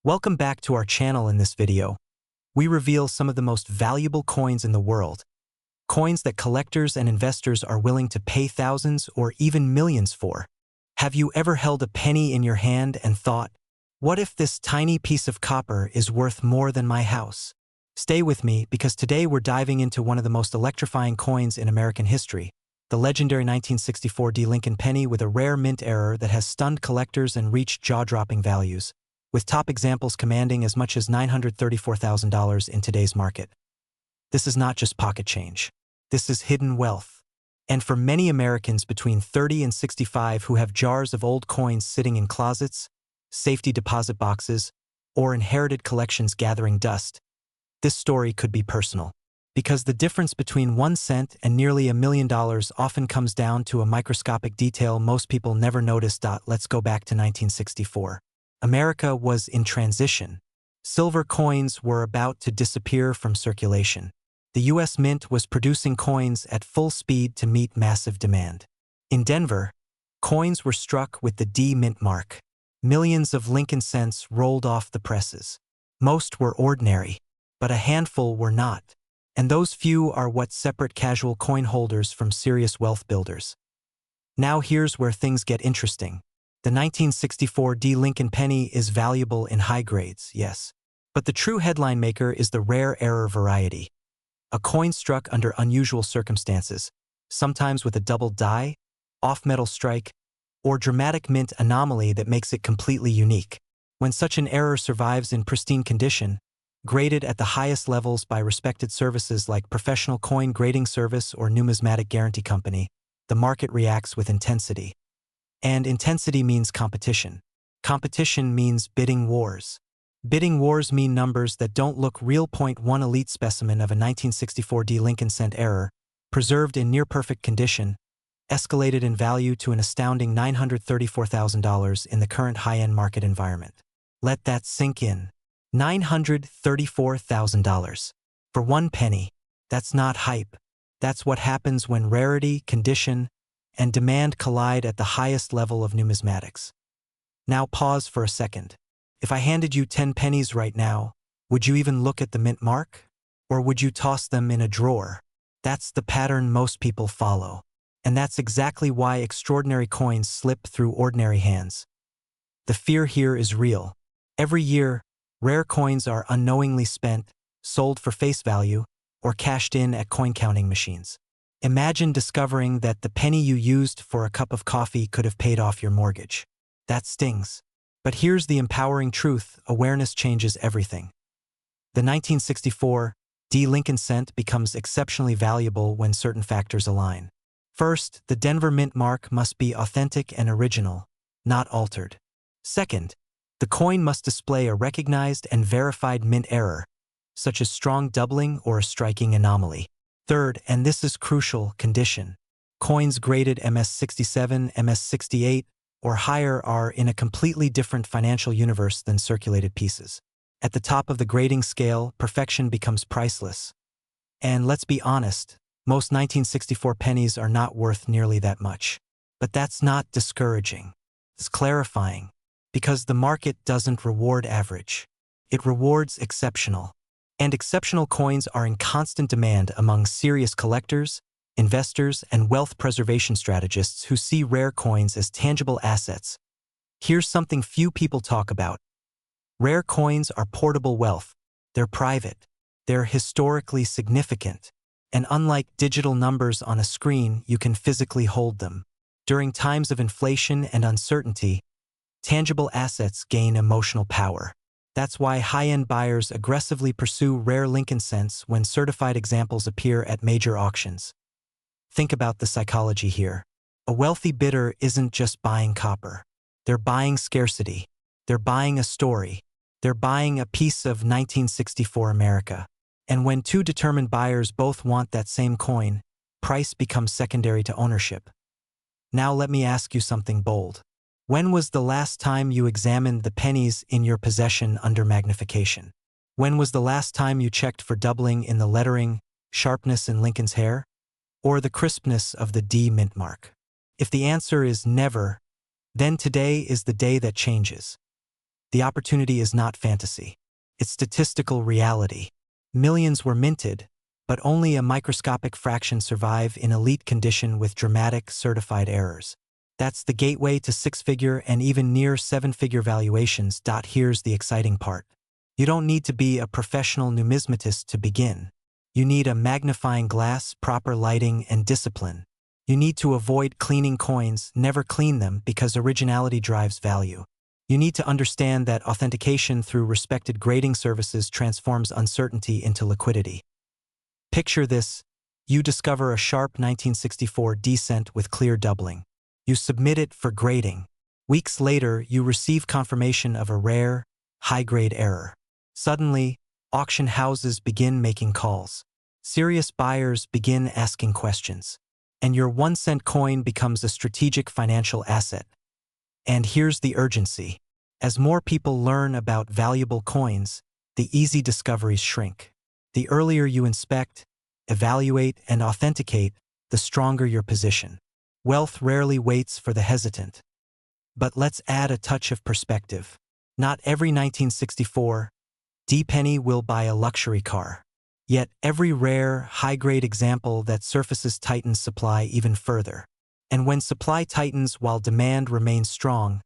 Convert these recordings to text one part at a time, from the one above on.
Welcome back to our channel. In this video, we reveal some of the most valuable coins in the world, coins that collectors and investors are willing to pay thousands or even millions for. Have you ever held a penny in your hand and thought, what if this tiny piece of copper is worth more than my house? Stay with me because today we're diving into one of the most electrifying coins in American history, the legendary 1964 D. Lincoln penny with a rare mint error that has stunned collectors and reached jaw-dropping values, with top examples commanding as much as $934,000 in today's market. This is not just pocket change. This is hidden wealth. And for many Americans between 30 and 65 who have jars of old coins sitting in closets, safety deposit boxes, or inherited collections gathering dust, this story could be personal. Because the difference between 1 cent and nearly $1 million often comes down to a microscopic detail most people never notice. Let's go back to 1964. America was in transition. Silver coins were about to disappear from circulation. The U.S. Mint was producing coins at full speed to meet massive demand. In Denver, coins were struck with the D Mint mark. Millions of Lincoln cents rolled off the presses. Most were ordinary, but a handful were not. And those few are what separate casual coin holders from serious wealth builders. Now here's where things get interesting. The 1964 D. Lincoln penny is valuable in high grades, yes. But the true headline maker is the rare error variety. A coin struck under unusual circumstances, sometimes with a double die, off-metal strike, or dramatic mint anomaly that makes it completely unique. When such an error survives in pristine condition, graded at the highest levels by respected services like Professional Coin Grading Service or Numismatic Guarantee Company, the market reacts with intensity. And intensity means competition. Competition means bidding wars. Bidding wars mean numbers that don't look real. 1 elite specimen of a 1964 D. Lincoln cent error, preserved in near-perfect condition, escalated in value to an astounding $934,000 in the current high-end market environment. Let that sink in. $934,000. For 1 penny. That's not hype. That's what happens when rarity, condition, and demand collide at the highest level of numismatics. Now pause for a second. If I handed you 10 pennies right now, would you even look at the mint mark? Or would you toss them in a drawer? That's the pattern most people follow. And that's exactly why extraordinary coins slip through ordinary hands. The fear here is real. Every year, rare coins are unknowingly spent, sold for face value, or cashed in at coin counting machines. Imagine discovering that the penny you used for a cup of coffee could have paid off your mortgage. That stings. But here's the empowering truth: awareness changes everything. The 1964 D. Lincoln cent becomes exceptionally valuable when certain factors align. First, the Denver mint mark must be authentic and original, not altered. Second, the coin must display a recognized and verified mint error, such as strong doubling or a striking anomaly. Third, and this is crucial, condition. Coins graded MS-67, MS-68, or higher are in a completely different financial universe than circulated pieces. At the top of the grading scale, perfection becomes priceless. And let's be honest, most 1964 pennies are not worth nearly that much. But that's not discouraging. It's clarifying, because the market doesn't reward average. It rewards exceptional. And exceptional coins are in constant demand among serious collectors, investors, and wealth preservation strategists who see rare coins as tangible assets. Here's something few people talk about. Rare coins are portable wealth. They're private. They're historically significant. And unlike digital numbers on a screen, you can physically hold them. During times of inflation and uncertainty, tangible assets gain emotional power. That's why high-end buyers aggressively pursue rare Lincoln cents when certified examples appear at major auctions. Think about the psychology here. A wealthy bidder isn't just buying copper. They're buying scarcity. They're buying a story. They're buying a piece of 1964 America. And when two determined buyers both want that same coin, price becomes secondary to ownership. Now let me ask you something bold. When was the last time you examined the pennies in your possession under magnification? When was the last time you checked for doubling in the lettering, sharpness in Lincoln's hair, or the crispness of the D mint mark? If the answer is never, then today is the day that changes. The opportunity is not fantasy. It's statistical reality. Millions were minted, but only a microscopic fraction survive in elite condition with dramatic, certified errors. That's the gateway to six-figure and even near seven-figure valuations. Here's the exciting part. You don't need to be a professional numismatist to begin. You need a magnifying glass, proper lighting, and discipline. You need to avoid cleaning coins, never clean them, because originality drives value. You need to understand that authentication through respected grading services transforms uncertainty into liquidity. Picture this: you discover a sharp 1964 decent with clear doubling. You submit it for grading. Weeks later, you receive confirmation of a rare, high-grade error. Suddenly, auction houses begin making calls. Serious buyers begin asking questions. And your 1-cent coin becomes a strategic financial asset. And here's the urgency. As more people learn about valuable coins, the easy discoveries shrink. The earlier you inspect, evaluate, and authenticate, the stronger your position. Wealth rarely waits for the hesitant. But let's add a touch of perspective. Not every 1964 D-penny will buy a luxury car. Yet every rare, high-grade example that surfaces tightens supply even further. And when supply tightens while demand remains strong,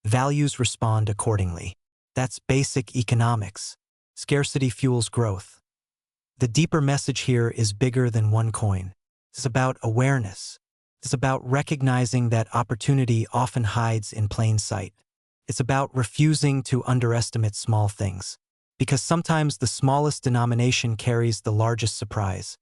values respond accordingly. That's basic economics. Scarcity fuels growth. The deeper message here is bigger than one coin. It's about awareness. It's about recognizing that opportunity often hides in plain sight. It's about refusing to underestimate small things. Because sometimes the smallest denomination carries the largest surprise.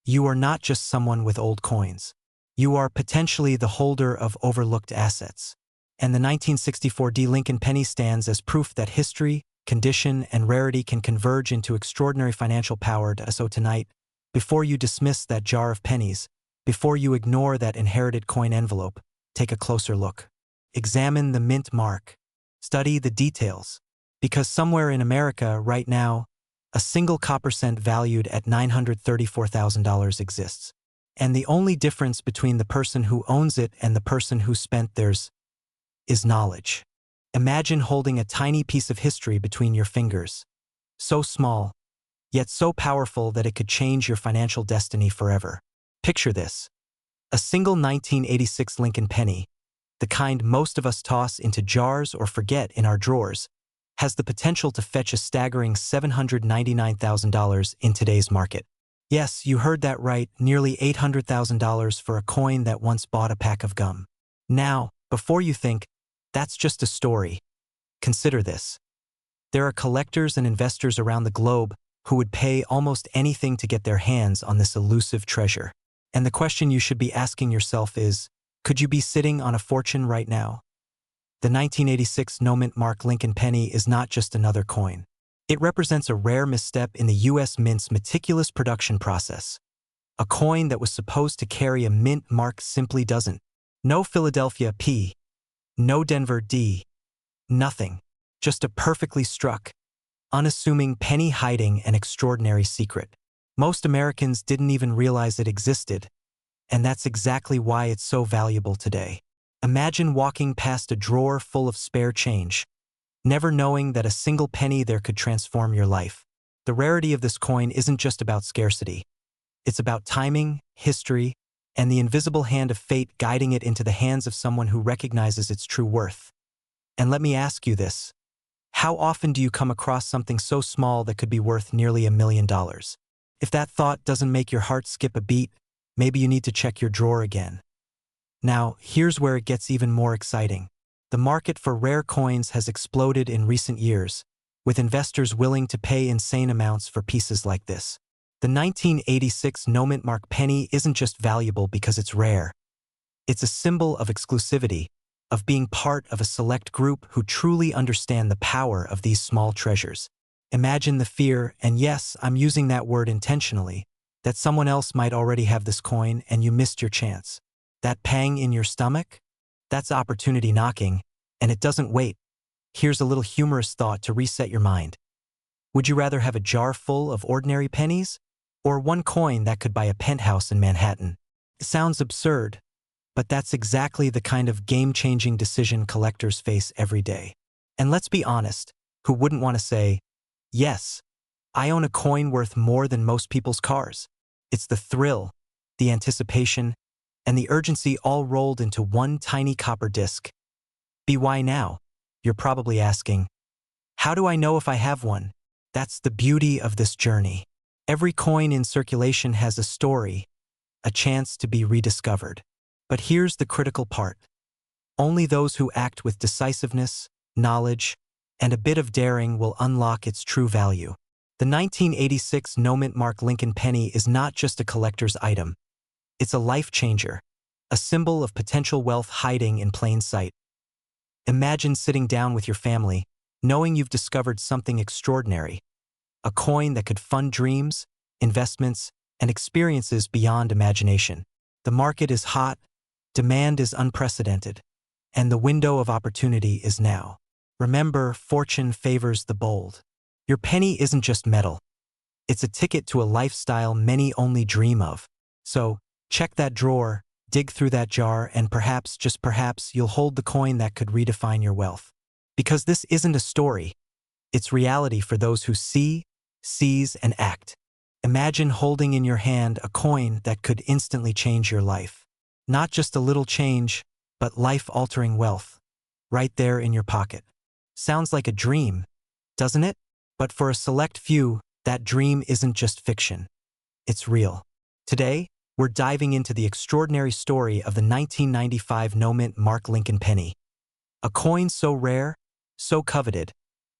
You are not just someone with old coins. You are potentially the holder of overlooked assets. And the 1964 D Lincoln penny stands as proof that history, condition, and rarity can converge into extraordinary financial power. So tonight, before you dismiss that jar of pennies, before you ignore that inherited coin envelope, take a closer look. Examine the mint mark. Study the details. Because somewhere in America right now, a single copper cent valued at $934,000 exists. And the only difference between the person who owns it and the person who spent theirs is knowledge. Imagine holding a tiny piece of history between your fingers. So small, yet so powerful that it could change your financial destiny forever. Picture this: a single 1986 Lincoln penny, the kind most of us toss into jars or forget in our drawers, has the potential to fetch a staggering $799,000 in today's market. Yes, you heard that right, nearly $800,000 for a coin that once bought a pack of gum. Now, before you think, that's just a story, consider this. There are collectors and investors around the globe who would pay almost anything to get their hands on this elusive treasure. And the question you should be asking yourself is, could you be sitting on a fortune right now? The 1986 no-mint mark Lincoln penny is not just another coin. It represents a rare misstep in the U.S. Mint's meticulous production process. A coin that was supposed to carry a mint mark simply doesn't. No Philadelphia P. No Denver D. Nothing. Just a perfectly struck, unassuming penny hiding an extraordinary secret. Most Americans didn't even realize it existed, and that's exactly why it's so valuable today. Imagine walking past a drawer full of spare change, never knowing that a single penny there could transform your life. The rarity of this coin isn't just about scarcity. It's about timing, history, and the invisible hand of fate guiding it into the hands of someone who recognizes its true worth. And let me ask you this: how often do you come across something so small that could be worth nearly $1 million? If that thought doesn't make your heart skip a beat, maybe you need to check your drawer again. Now, here's where it gets even more exciting. The market for rare coins has exploded in recent years, with investors willing to pay insane amounts for pieces like this. The 1986 no-mint mark penny isn't just valuable because it's rare. It's a symbol of exclusivity, of being part of a select group who truly understand the power of these small treasures. Imagine the fear, and yes, I'm using that word intentionally, that someone else might already have this coin and you missed your chance. That pang in your stomach? That's opportunity knocking, and it doesn't wait. Here's a little humorous thought to reset your mind. Would you rather have a jar full of ordinary pennies, or one coin that could buy a penthouse in Manhattan? It sounds absurd, but that's exactly the kind of game-changing decision collectors face every day. And let's be honest, who wouldn't want to say, yes, I own a coin worth more than most people's cars. It's the thrill, the anticipation, and the urgency all rolled into one tiny copper disc. Be why now? You're probably asking, how do I know if I have one? That's the beauty of this journey. Every coin in circulation has a story, a chance to be rediscovered. But here's the critical part. Only those who act with decisiveness, knowledge, and a bit of daring will unlock its true value. The 1986 no-mint mark Lincoln penny is not just a collector's item. It's a life changer, a symbol of potential wealth hiding in plain sight. Imagine sitting down with your family, knowing you've discovered something extraordinary, a coin that could fund dreams, investments, and experiences beyond imagination. The market is hot, demand is unprecedented, and the window of opportunity is now. Remember, fortune favors the bold. Your penny isn't just metal. It's a ticket to a lifestyle many only dream of. So, check that drawer, dig through that jar, and perhaps, just perhaps, you'll hold the coin that could redefine your wealth. Because this isn't a story. It's reality for those who see, seize, and act. Imagine holding in your hand a coin that could instantly change your life. Not just a little change, but life-altering wealth. Right there in your pocket. Sounds like a dream, doesn't it? But for a select few, that dream isn't just fiction. It's real. Today, we're diving into the extraordinary story of the 1995 no-mint mark Lincoln penny. A coin so rare, so coveted,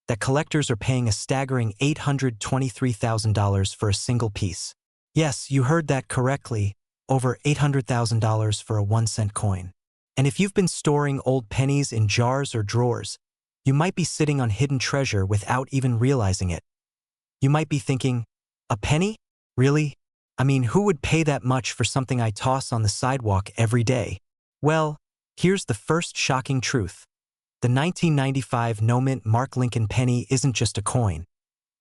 that collectors are paying a staggering $823,000 for a single piece. Yes, you heard that correctly, over $800,000 for a 1-cent coin. And if you've been storing old pennies in jars or drawers, you might be sitting on hidden treasure without even realizing it. You might be thinking, a penny? Really? I mean, who would pay that much for something I toss on the sidewalk every day? Well, here's the first shocking truth. The 1995 no-mint mark Lincoln penny isn't just a coin.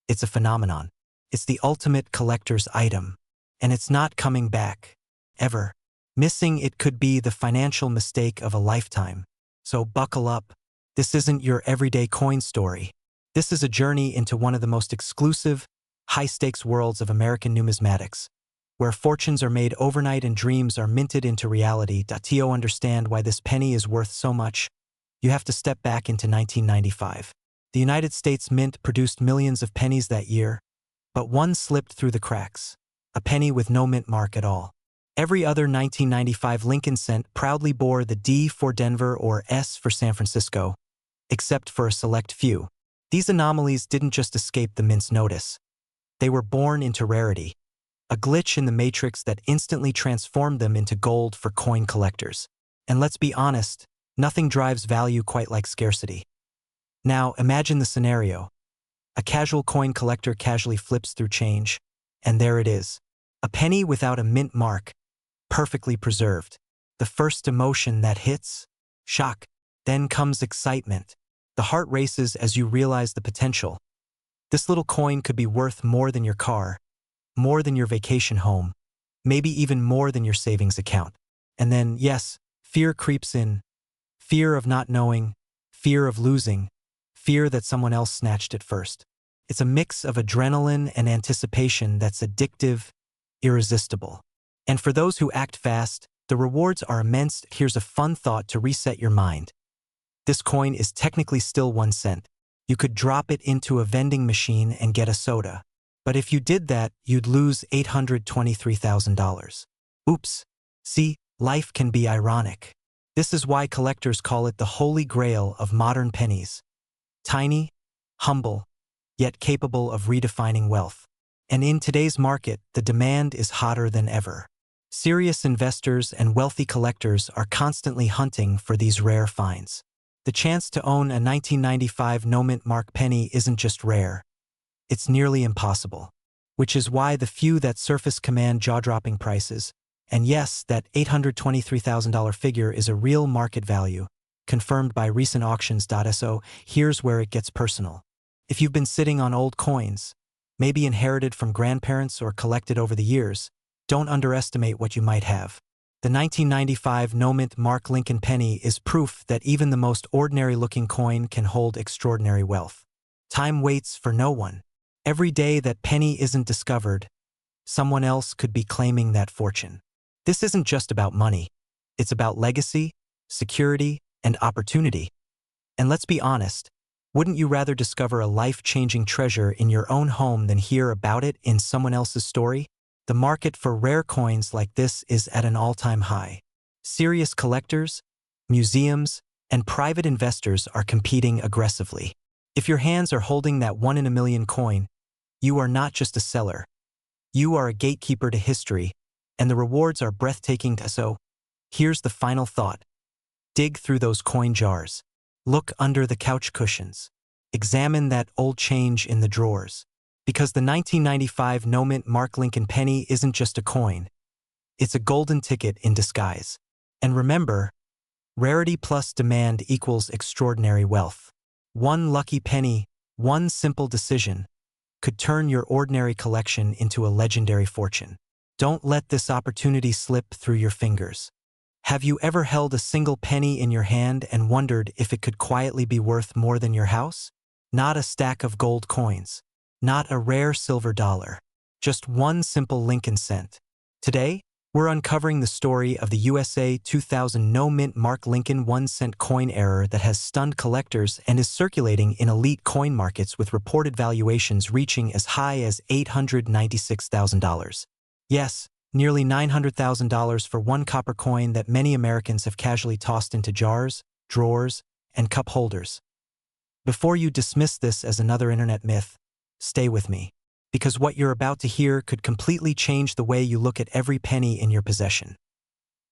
It's a phenomenon. It's the ultimate collector's item. And it's not coming back. Ever. Missing it could be the financial mistake of a lifetime. So buckle up. This isn't your everyday coin story. This is a journey into one of the most exclusive, high-stakes worlds of American numismatics, where fortunes are made overnight and dreams are minted into reality. To understand why this penny is worth so much, you have to step back into 1995. The United States Mint produced millions of pennies that year, but one slipped through the cracks, a penny with no mint mark at all. Every other 1995 Lincoln cent proudly bore the D for Denver or S for San Francisco, except for a select few. These anomalies didn't just escape the mint's notice. They were born into rarity, a glitch in the matrix that instantly transformed them into gold for coin collectors. And let's be honest, nothing drives value quite like scarcity. Now, imagine the scenario. A casual coin collector casually flips through change, and there it is. A penny without a mint mark, perfectly preserved. The first emotion that hits? Shock. Then comes excitement. The heart races as you realize the potential. This little coin could be worth more than your car, more than your vacation home, maybe even more than your savings account. And then, yes, fear creeps in. Fear of not knowing, fear of losing, fear that someone else snatched it first. It's a mix of adrenaline and anticipation that's addictive, irresistible. And for those who act fast, the rewards are immense. Here's a fun thought to reset your mind. This coin is technically still 1 cent. You could drop it into a vending machine and get a soda. But if you did that, you'd lose $823,000. Oops. See, life can be ironic. This is why collectors call it the holy grail of modern pennies. Tiny, humble, yet capable of redefining wealth. And in today's market, the demand is hotter than ever. Serious investors and wealthy collectors are constantly hunting for these rare finds. The chance to own a 1995 no-mint mark penny isn't just rare. It's nearly impossible. Which is why the few that surface command jaw-dropping prices. And yes, that $823,000 figure is a real market value, confirmed by recent auctions. So here's where it gets personal. If you've been sitting on old coins, maybe inherited from grandparents or collected over the years, don't underestimate what you might have. The 1995 no-mint Mark Lincoln penny is proof that even the most ordinary-looking coin can hold extraordinary wealth. Time waits for no one. Every day that penny isn't discovered, someone else could be claiming that fortune. This isn't just about money. It's about legacy, security, and opportunity. And let's be honest, wouldn't you rather discover a life-changing treasure in your own home than hear about it in someone else's story? The market for rare coins like this is at an all-time high. Serious collectors, museums, and private investors are competing aggressively. If your hands are holding that one-in-a-million coin, you are not just a seller. You are a gatekeeper to history, and the rewards are breathtaking. So, here's the final thought. Dig through those coin jars. Look under the couch cushions. Examine that old change in the drawers. Because the 1995 no-mint Mark Lincoln penny isn't just a coin. It's a golden ticket in disguise. And remember, rarity plus demand equals extraordinary wealth. One lucky penny, one simple decision, could turn your ordinary collection into a legendary fortune. Don't let this opportunity slip through your fingers. Have you ever held a single penny in your hand and wondered if it could quietly be worth more than your house? Not a stack of gold coins. Not a rare silver dollar. Just one simple Lincoln cent. Today, we're uncovering the story of the USA 2000 no-mint Mark Lincoln 1-cent coin error that has stunned collectors and is circulating in elite coin markets with reported valuations reaching as high as $896,000. Yes, nearly $900,000 for one copper coin that many Americans have casually tossed into jars, drawers, and cup holders. Before you dismiss this as another internet myth, stay with me, because what you're about to hear could completely change the way you look at every penny in your possession.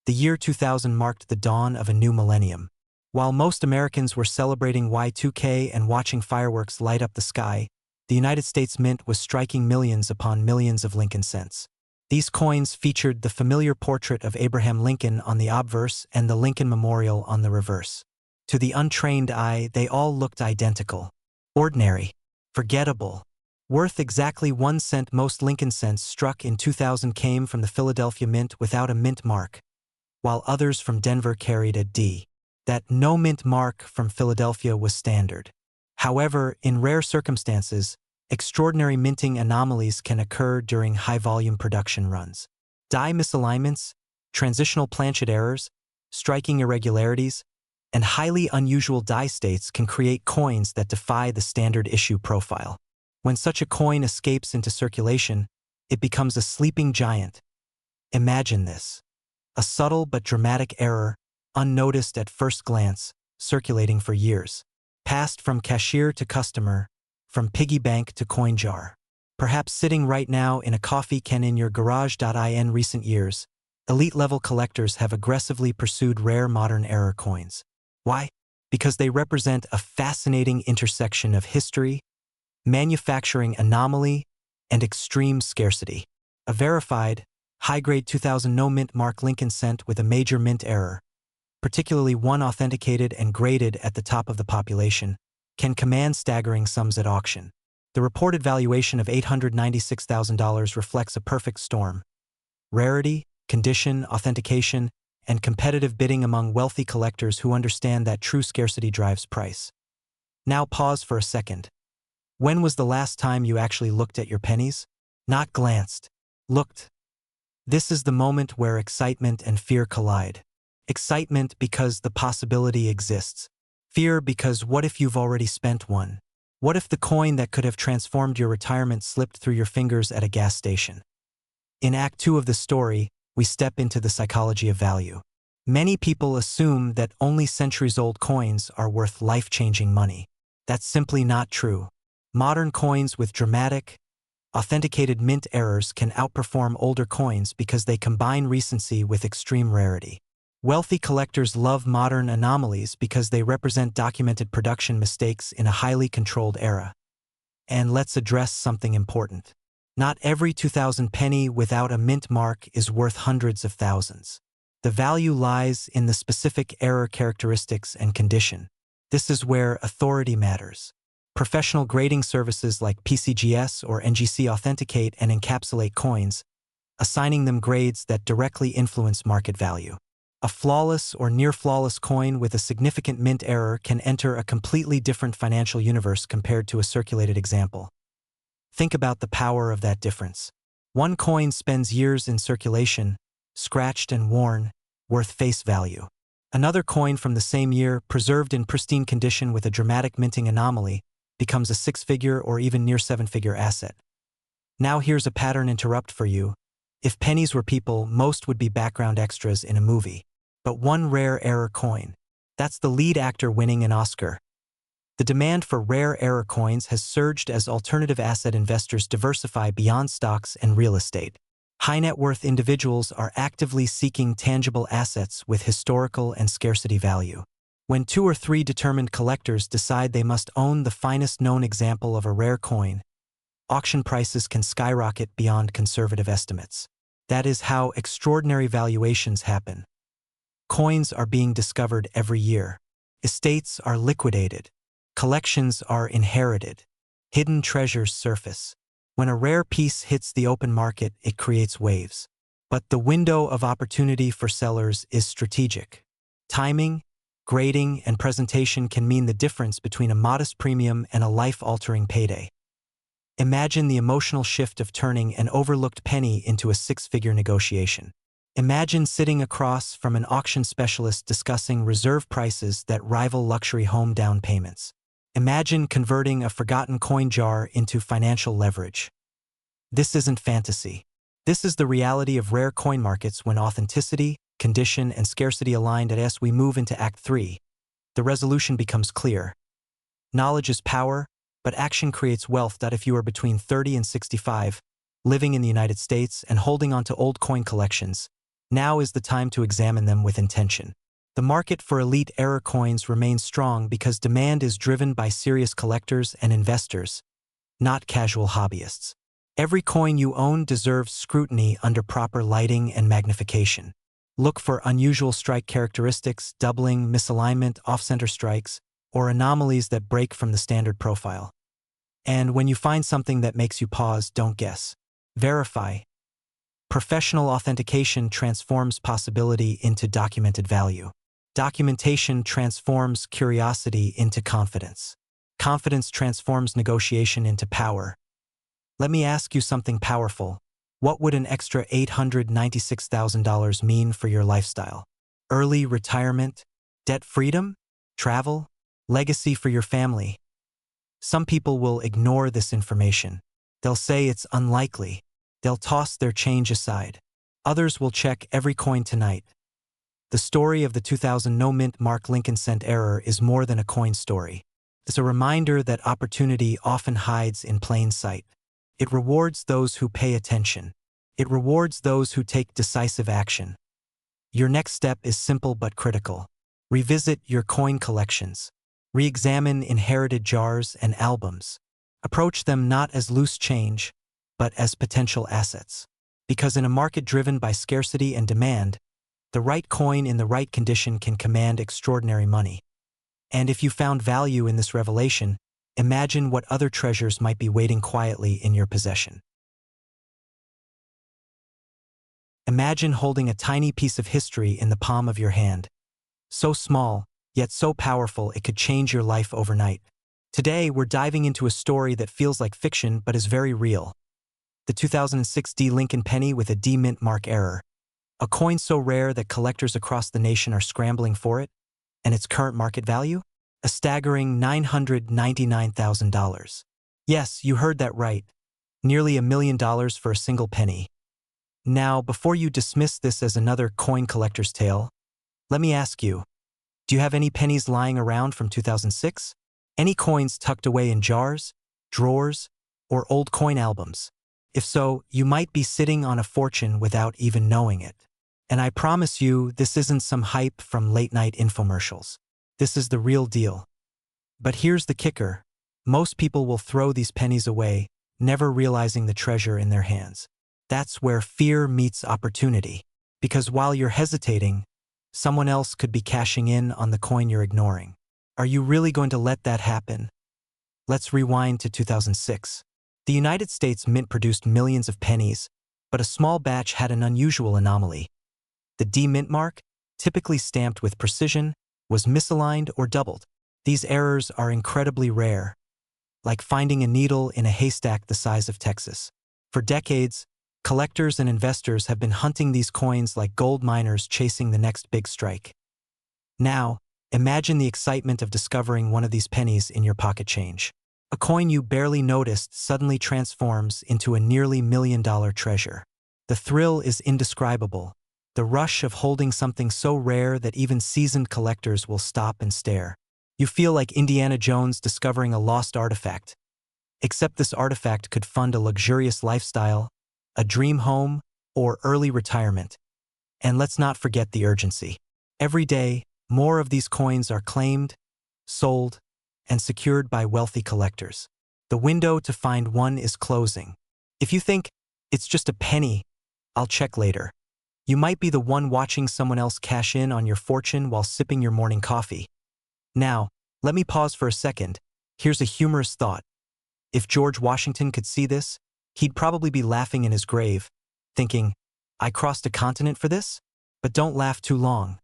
The year 2000 marked the dawn of a new millennium. While most Americans were celebrating Y2K and watching fireworks light up the sky, the United States Mint was striking millions upon millions of Lincoln cents. These coins featured the familiar portrait of Abraham Lincoln on the obverse and the Lincoln Memorial on the reverse. To the untrained eye, they all looked identical. Ordinary. Forgettable. Worth exactly 1 cent. Most Lincoln cents struck in 2000 came from the Philadelphia Mint without a mint mark, while others from Denver carried a D. That no mint mark from Philadelphia was standard. However, in rare circumstances, extraordinary minting anomalies can occur during high-volume production runs. Die misalignments, transitional planchet errors, striking irregularities, and highly unusual die states can create coins that defy the standard issue profile. When such a coin escapes into circulation, it becomes a sleeping giant. Imagine this. A subtle but dramatic error, unnoticed at first glance, circulating for years. Passed from cashier to customer, from piggy bank to coin jar. Perhaps sitting right now in a coffee can in your garage. In recent years, elite-level collectors have aggressively pursued rare modern error coins. Why? Because they represent a fascinating intersection of history, manufacturing anomaly, and extreme scarcity. A verified, high-grade 2000 no-mint Mark Lincoln cent with a major mint error, particularly one authenticated and graded at the top of the population, can command staggering sums at auction. The reported valuation of $896,000 reflects a perfect storm. Rarity, condition, authentication, and competitive bidding among wealthy collectors who understand that true scarcity drives price. Now pause for a second. When was the last time you actually looked at your pennies? Not glanced. Looked. This is the moment where excitement and fear collide. Excitement because the possibility exists. Fear because what if you've already spent one? What if the coin that could have transformed your retirement slipped through your fingers at a gas station? In Act 2 of the story, we step into the psychology of value. Many people assume that only centuries-old coins are worth life-changing money. That's simply not true. Modern coins with dramatic, authenticated mint errors can outperform older coins because they combine recency with extreme rarity. Wealthy collectors love modern anomalies because they represent documented production mistakes in a highly controlled era. And let's address something important. Not every 2000 penny without a mint mark is worth hundreds of thousands. The value lies in the specific error characteristics and condition. This is where authority matters. Professional grading services like PCGS or NGC authenticate and encapsulate coins, assigning them grades that directly influence market value. A flawless or near-flawless coin with a significant mint error can enter a completely different financial universe compared to a circulated example. Think about the power of that difference. One coin spends years in circulation, scratched and worn, worth face value. Another coin from the same year, preserved in pristine condition with a dramatic minting anomaly, becomes a six-figure or even near seven-figure asset. Now here's a pattern interrupt for you. If pennies were people, most would be background extras in a movie. But one rare error coin. That's the lead actor winning an Oscar. The demand for rare error coins has surged as alternative asset investors diversify beyond stocks and real estate. High-net-worth individuals are actively seeking tangible assets with historical and scarcity value. When 2 or 3 determined collectors decide they must own the finest known example of a rare coin, auction prices can skyrocket beyond conservative estimates. That is how extraordinary valuations happen. Coins are being discovered every year. Estates are liquidated. Collections are inherited. Hidden treasures surface. When a rare piece hits the open market, it creates waves. But the window of opportunity for sellers is strategic. Timing, grading, and presentation can mean the difference between a modest premium and a life-altering payday. Imagine the emotional shift of turning an overlooked penny into a six-figure negotiation. Imagine sitting across from an auction specialist discussing reserve prices that rival luxury home down payments. Imagine converting a forgotten coin jar into financial leverage. This isn't fantasy. This is the reality of rare coin markets when authenticity, condition, and scarcity aligned. As we move into Act 3, the resolution becomes clear. Knowledge is power, but action creates wealth. If you are between 30 and 65, living in the United States and holding onto old coin collections, now is the time to examine them with intention. The market for elite error coins remains strong because demand is driven by serious collectors and investors, not casual hobbyists. Every coin you own deserves scrutiny under proper lighting and magnification. Look for unusual strike characteristics, doubling, misalignment, off-center strikes, or anomalies that break from the standard profile. And when you find something that makes you pause, don't guess. Verify. Professional authentication transforms possibility into documented value. Documentation transforms curiosity into confidence. Confidence transforms negotiation into power. Let me ask you something powerful. What would an extra $896,000 mean for your lifestyle? Early retirement? Debt freedom? Travel? Legacy for your family? Some people will ignore this information. They'll say it's unlikely. They'll toss their change aside. Others will check every coin tonight. The story of the 2000 no-mint Mark Lincoln cent error is more than a coin story. It's a reminder that opportunity often hides in plain sight. It rewards those who pay attention. It rewards those who take decisive action. Your next step is simple but critical. Revisit your coin collections. Re-examine inherited jars and albums. Approach them not as loose change, but as potential assets. Because in a market driven by scarcity and demand, the right coin in the right condition can command extraordinary money. And if you found value in this revelation, imagine what other treasures might be waiting quietly in your possession. Imagine holding a tiny piece of history in the palm of your hand. So small, yet so powerful it could change your life overnight. Today, we're diving into a story that feels like fiction but is very real. The 2006 D Lincoln penny with a D mint mark error. A coin so rare that collectors across the nation are scrambling for it, and its current market value? A staggering $999,000. Yes, you heard that right. Nearly $1 million for a single penny. Now, before you dismiss this as another coin collector's tale, let me ask you, do you have any pennies lying around from 2006? Any coins tucked away in jars, drawers, or old coin albums? If so, you might be sitting on a fortune without even knowing it. And I promise you, this isn't some hype from late-night infomercials. This is the real deal. But here's the kicker. Most people will throw these pennies away, never realizing the treasure in their hands. That's where fear meets opportunity. Because while you're hesitating, someone else could be cashing in on the coin you're ignoring. Are you really going to let that happen? Let's rewind to 2006. The United States Mint produced millions of pennies, But a small batch had an unusual anomaly. The D mint mark, typically stamped with precision, was misaligned or doubled. These errors are incredibly rare, like finding a needle in a haystack the size of Texas. For decades, collectors and investors have been hunting these coins like gold miners chasing the next big strike. Now, imagine the excitement of discovering one of these pennies in your pocket change. A coin you barely noticed suddenly transforms into a nearly $1 million treasure. The thrill is indescribable, the rush of holding something so rare that even seasoned collectors will stop and stare. You feel like Indiana Jones discovering a lost artifact. Except this artifact could fund a luxurious lifestyle, a dream home, or early retirement. And let's not forget the urgency. Every day, more of these coins are claimed, sold, and secured by wealthy collectors. The window to find one is closing. If you think, it's just a penny, I'll check later, you might be the one watching someone else cash in on your fortune while sipping your morning coffee. Now, let me pause for a second. Here's a humorous thought. If George Washington could see this, he'd probably be laughing in his grave, thinking, I crossed a continent for this? But don't laugh too long.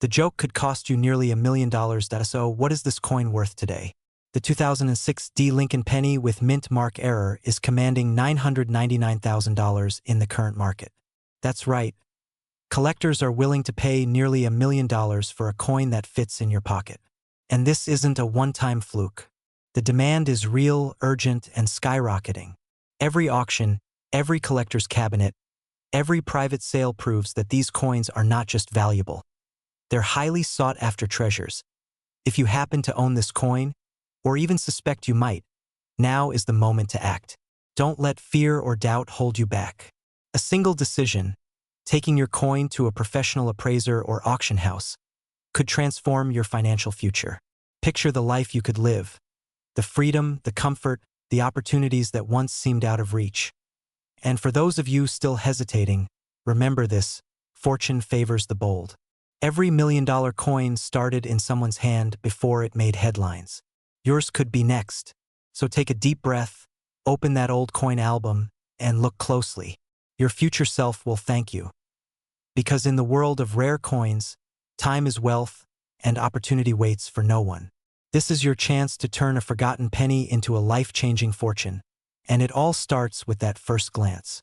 The joke could cost you nearly $1 million. So what is this coin worth today? The 2006 D Lincoln penny with mint mark error is commanding $999,000 in the current market. That's right. Collectors are willing to pay nearly $1 million for a coin that fits in your pocket. And this isn't a one-time fluke. The demand is real, urgent, and skyrocketing. Every auction, every collector's cabinet, every private sale proves that these coins are not just valuable. They're highly sought-after treasures. If you happen to own this coin, or even suspect you might, now is the moment to act. Don't let fear or doubt hold you back. A single decision, taking your coin to a professional appraiser or auction house, could transform your financial future. Picture the life you could live, the freedom, the comfort, the opportunities that once seemed out of reach. And for those of you still hesitating, remember this: fortune favors the bold. Every $1 million coin started in someone's hand before it made headlines. Yours could be next. So take a deep breath, open that old coin album, and look closely. Your future self will thank you. Because in the world of rare coins, time is wealth, and opportunity waits for no one. This is your chance to turn a forgotten penny into a life-changing fortune. And it all starts with that first glance.